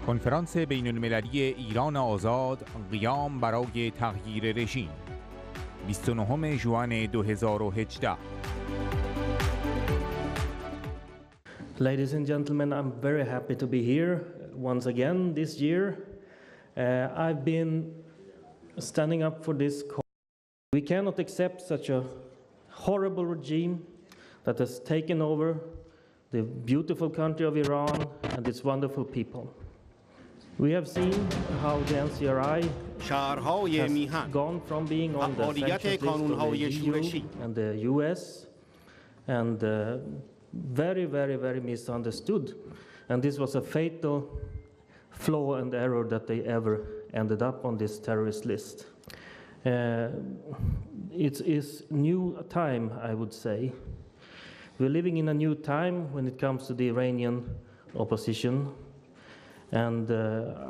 کنفرانس بین المللی ایران آزاد قیام برای تغییر رژیم 29 ژوئن 2018. Ladies and gentlemen, I'm very happy to be here once again this year. I've been standing up for this cause. We cannot accept such a horrible regime that has taken over the beautiful country of Iran and its wonderful people. We have seen how the NCRI has gone from being on the sanctions list of the EU and the US and very, very, very misunderstood. And this was a fatal flaw and error that they ever ended up on this terrorist list. It is new time, I would say. We're living in a new time when it comes to the Iranian opposition. And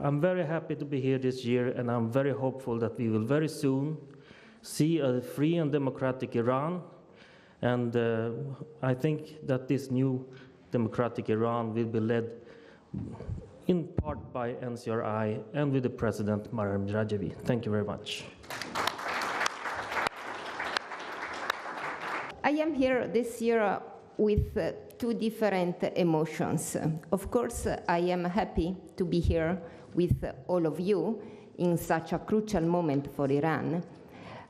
I'm very happy to be here this year, and I'm very hopeful that we will very soon see a free and democratic Iran. And I think that this new democratic Iran will be led in part by NCRI and with the President Maryam Rajavi. Thank you very much. I am here this year with two different emotions. Of course, I am happy to be here with all of you in such a crucial moment for Iran.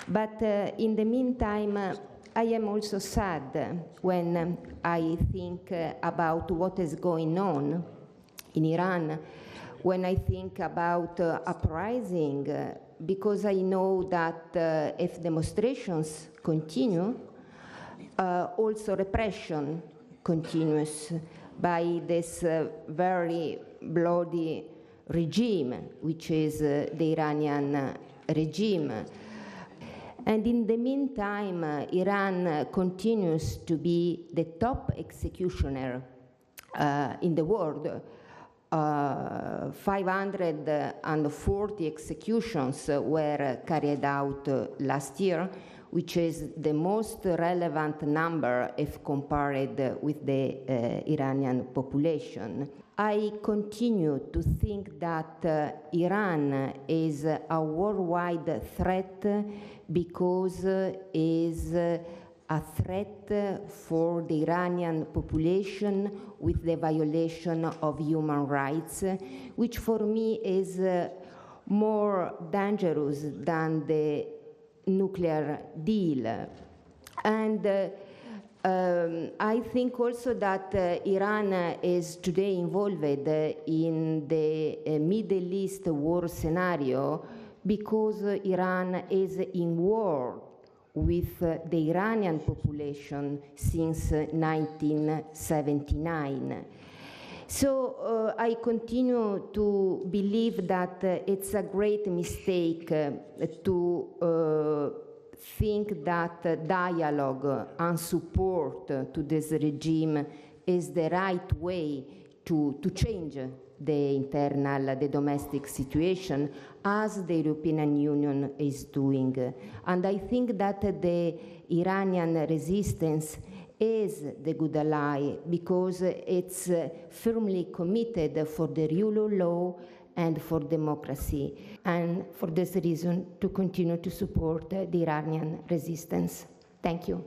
But in the meantime, I am also sad when I think about what is going on in Iran, when I think about uprising, because I know that if demonstrations continue, also repression continues by this very bloody regime, which is the Iranian regime. And in the meantime, Iran continues to be the top executioner in the world. 540 executions were carried out last year, which is the most relevant number if compared with the Iranian population. I continue to think that Iran is a worldwide threat because it is a threat for the Iranian population with the violation of human rights, which for me is more dangerous than the nuclear deal. And I think also that Iran is today involved in the Middle East war scenario because Iran is in war with the Iranian population since 1979. So I continue to believe that it's a great mistake to think that dialogue and support to this regime is the right way to change the domestic situation, as the European Union is doing. And I think that the Iranian resistance is the good ally because it's firmly committed for the rule of law and for democracy, and for this reason to continue to support the Iranian resistance. Thank you.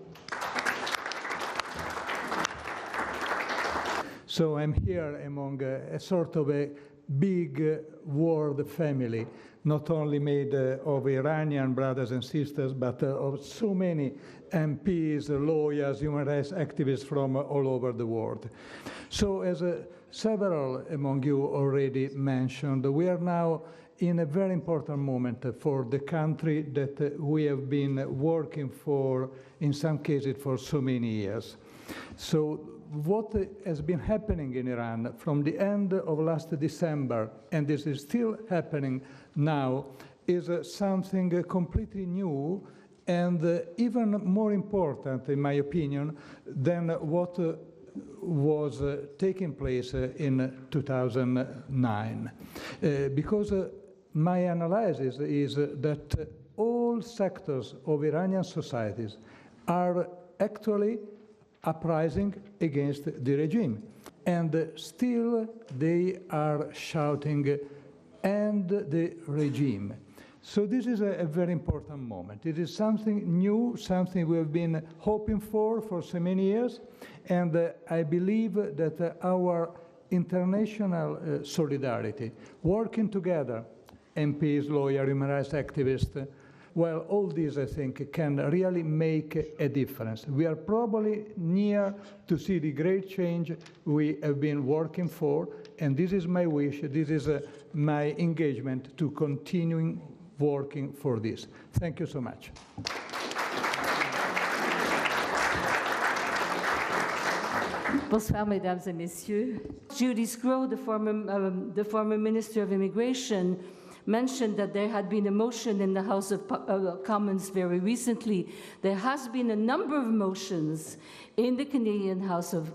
So I'm here among a sort of a big world family, not only made of Iranian brothers and sisters, but of so many MPs, lawyers, human rights activists from all over the world. So as several among you already mentioned, we are now in a very important moment for the country that we have been working for, in some cases, for so many years. So what has been happening in Iran from the end of last December, and this is still happening now, is something completely new and even more important, in my opinion, than what was taking place in 2009. Because my analysis is that all sectors of Iranian societies are actually uprising against the regime. and still they are shouting, "End the regime." So this is a very important moment. It is something new, something we have been hoping for so many years, and I believe that our international solidarity, working together, MPs, lawyers, human rights activists, well, all these, I think, can really make a difference. We are probably near to see the great change we have been working for, and this is my wish, this is my engagement to continuing working for this. Thank you so much. Bonsoir, mesdames et messieurs. Judy Scrow, the former Minister of Immigration, mentioned that there had been a motion in the House of Commons very recently. There has been a number of motions in the Canadian House of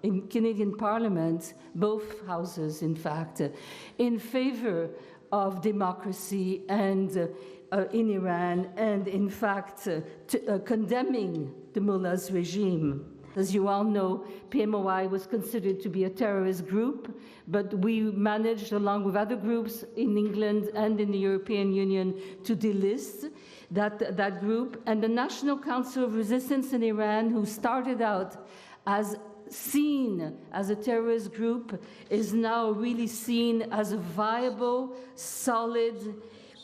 in Canadian Parliament, both houses, in fact, in favor of democracy and in Iran, and in fact condemning the mullah's regime. As you all know, PMOI was considered to be a terrorist group, but we managed, along with other groups in England and in the European Union, to delist that group. And the National Council of Resistance in Iran, who started out as seen as a terrorist group, is now really seen as a viable, solid,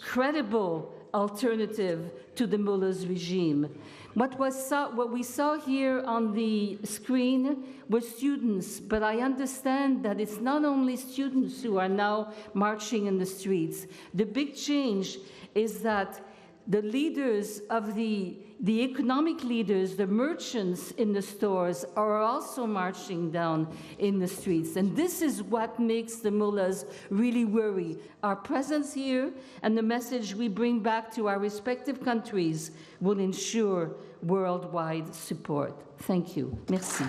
credible alternative to the mullah's regime. What we saw here on the screen were students, but I understand that it's not only students who are now marching in the streets. The big change is that the leaders of the economic leaders, the merchants in the stores, are also marching down in the streets. And this is what makes the mullahs really worry. Our presence here and the message we bring back to our respective countries will ensure worldwide support. Thank you. Merci.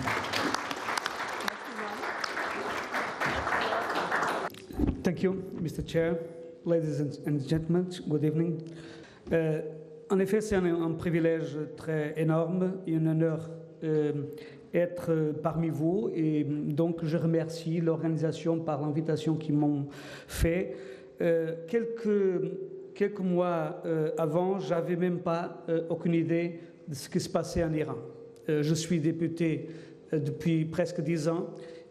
Thank you, Mr. Chair. Ladies and gentlemen, good evening. En effet, c'est un privilège très énorme et un honneur être parmi vous. Et donc, je remercie l'organisation par l'invitation qu'ils m'ont fait. Quelques mois avant, je n'avais même pas aucune idée de ce qui se passait en Iran. Je suis député depuis presque 10 ans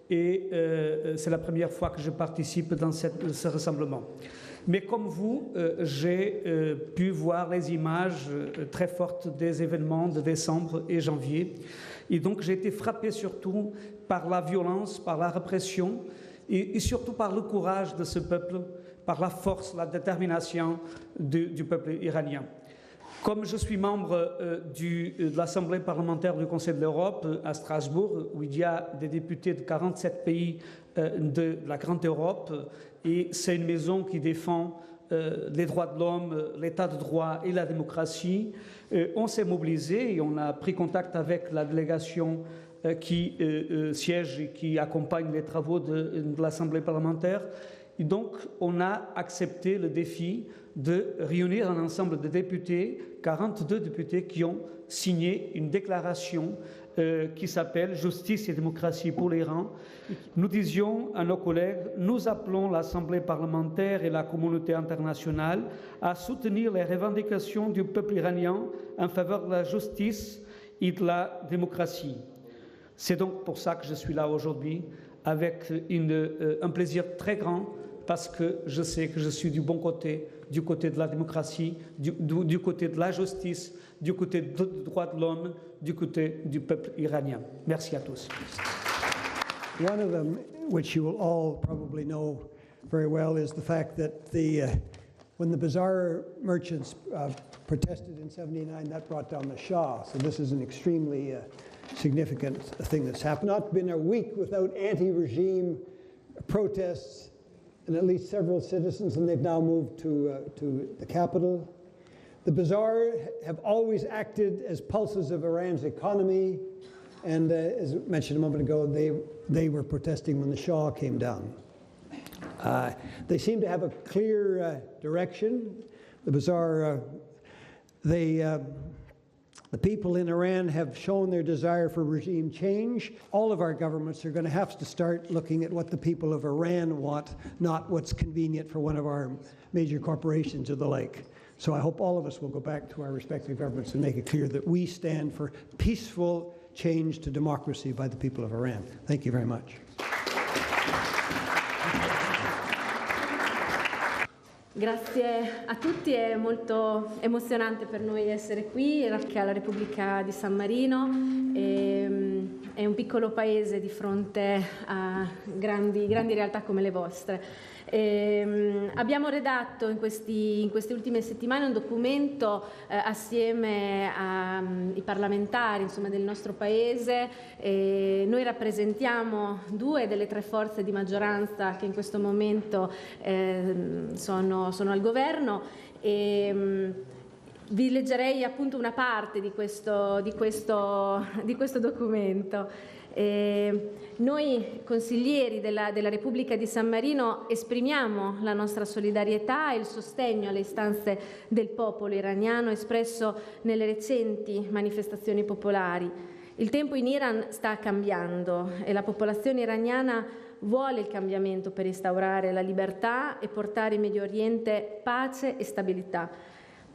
et c'est la première fois que je participe dans ce rassemblement. Mais comme vous, j'ai pu voir les images très fortes des événements de décembre et janvier. Et donc j'ai été frappé surtout par la violence, par la répression et surtout par le courage de ce peuple, par la force, la détermination du peuple iranien. Comme je suis membre de l'Assemblée parlementaire du Conseil de l'Europe à Strasbourg, où il y a des députés de 47 pays de la Grande Europe, et c'est une maison qui défend les droits de l'homme, l'état de droit et la démocratie, on s'est mobilisé et on a pris contact avec la délégation qui siège et qui accompagne les travaux de l'Assemblée parlementaire. Et donc, on a accepté le défi de réunir un ensemble de députés, 42 députés qui ont signé une déclaration qui s'appelle « Justice et démocratie pour l'Iran ». Nous disions à nos collègues, nous appelons l'Assemblée parlementaire et la communauté internationale à soutenir les revendications du peuple iranien en faveur de la justice et de la démocratie. C'est donc pour ça que je suis là aujourd'hui, avec un plaisir très grand, parce que je sais que je suis du bon côté, du côté de la démocratie, du côté de la justice, du côté des droits de l'homme, du côté du peuple iranien. Merci à tous. One of them, which you will all probably know very well, is the fact that when the bazaar merchants protested in '79, that brought down the Shah. So this is an extremely significant thing that's happened. Not been a week without anti-regime protests and at least several citizens, and they've now moved to the capital. The bazaar have always acted as pulses of Iran's economy, and as mentioned a moment ago, they were protesting when the Shah came down. They seem to have a clear direction. The bazaar, they The people in Iran have shown their desire for regime change. All of our governments are going to have to start looking at what the people of Iran want, not what's convenient for one of our major corporations or the like. So I hope all of us will go back to our respective governments and make it clear that we stand for peaceful change to democracy by the people of Iran. Thank you very much. Grazie a tutti, è molto emozionante per noi essere qui, anche alla Repubblica di San Marino, è un piccolo paese di fronte a grandi realtà come le vostre. Abbiamo redatto in queste ultime settimane un documento assieme ai parlamentari, insomma, del nostro paese. Noi rappresentiamo 2 delle 3 forze di maggioranza che in questo momento sono al governo e vi leggerei appunto una parte di questo documento. Noi consiglieri della Repubblica di San Marino esprimiamo la nostra solidarietà e il sostegno alle istanze del popolo iraniano espresso nelle recenti manifestazioni popolari. Il tempo in Iran sta cambiando e la popolazione iraniana vuole il cambiamento per instaurare la libertà e portare in Medio Oriente pace e stabilità.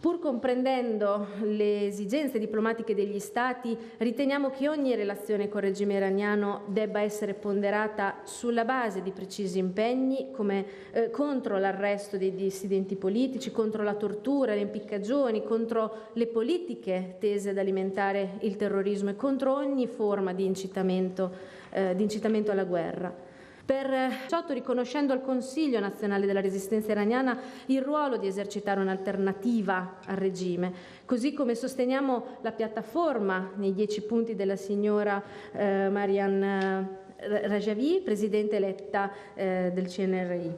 Pur comprendendo le esigenze diplomatiche degli Stati, riteniamo che ogni relazione col regime iraniano debba essere ponderata sulla base di precisi impegni come contro l'arresto dei dissidenti politici, contro la tortura, le impiccagioni, contro le politiche tese ad alimentare il terrorismo e contro ogni forma di incitamento alla guerra. Perciò, riconoscendo al Consiglio nazionale della resistenza iraniana il ruolo di esercitare un'alternativa al regime, così come sosteniamo la piattaforma nei 10 punti della signora Mariam Rajavi, Presidente eletta del CNRI.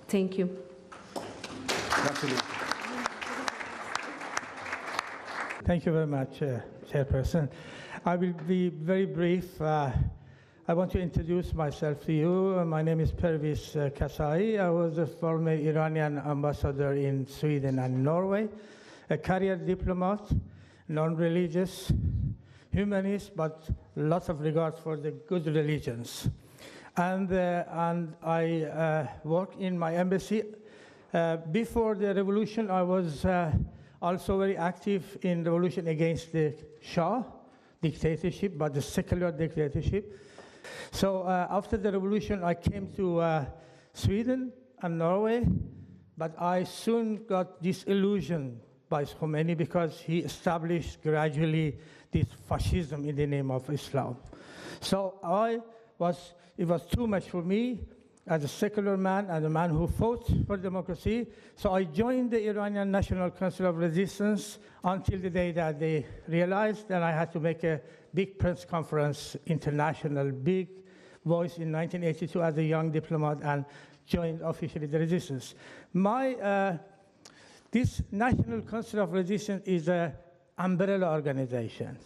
Thank you. Thank you very much, Chairperson. I will be very brief. I want to introduce myself to you. My name is Perviz Kasai. I was a former Iranian ambassador in Sweden and Norway, a career diplomat, non-religious, humanist, but lots of regard for the good religions. And I work in my embassy. Before the revolution, I was also very active in revolution against the Shah dictatorship, but the secular dictatorship. So after the revolution, I came to Sweden and Norway, but I soon got disillusioned by Khomeini because he established gradually this fascism in the name of Islam. So it was too much for me as a secular man and a man who fought for democracy. So I joined the Iranian National Council of Resistance until the day that they realized that I had to make a big press conference, international, big voice in 1982 as a young diplomat and joined officially the resistance. This National Council of Resistance is an umbrella organization.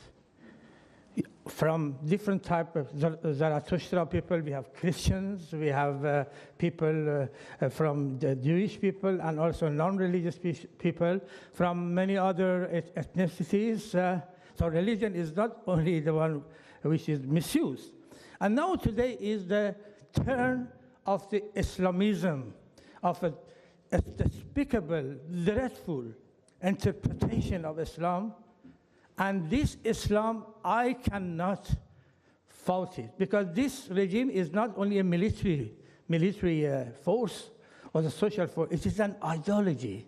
From different type of Zarathustra people, we have Christians, we have people from the Jewish people, and also non-religious people from many other ethnicities. So religion is not only the one which is misused. And now today is the turn of the Islamism, of a despicable, dreadful interpretation of Islam. And this Islam, I cannot fault it, because this regime is not only a military force or a social force, it is an ideology.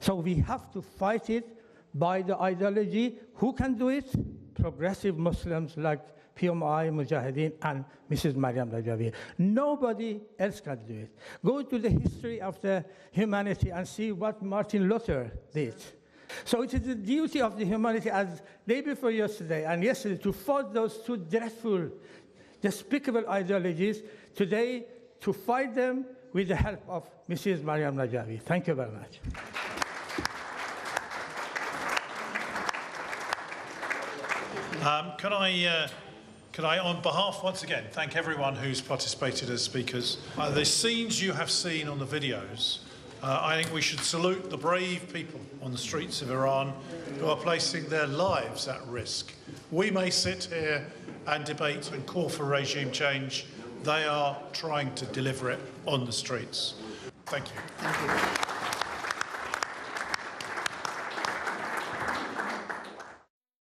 So we have to fight it by the ideology. Who can do it? Progressive Muslims like PMI, Mujahideen, and Mrs. Mariam Rajavi. Nobody else can do it. Go to the history of the humanity and see what Martin Luther did. So it is the duty of the humanity, as day before yesterday and yesterday, to fight those two dreadful, despicable ideologies, today to fight them with the help of Mrs. Mariam Rajavi. Thank you very much. Can I, on behalf, once again, thank everyone who's participated as speakers. The scenes you have seen on the videos I think we should salute the brave people on the streets of Iran who are placing their lives at risk. We may sit here and debate and call for regime change. They are trying to deliver it on the streets. Thank you. Thank you.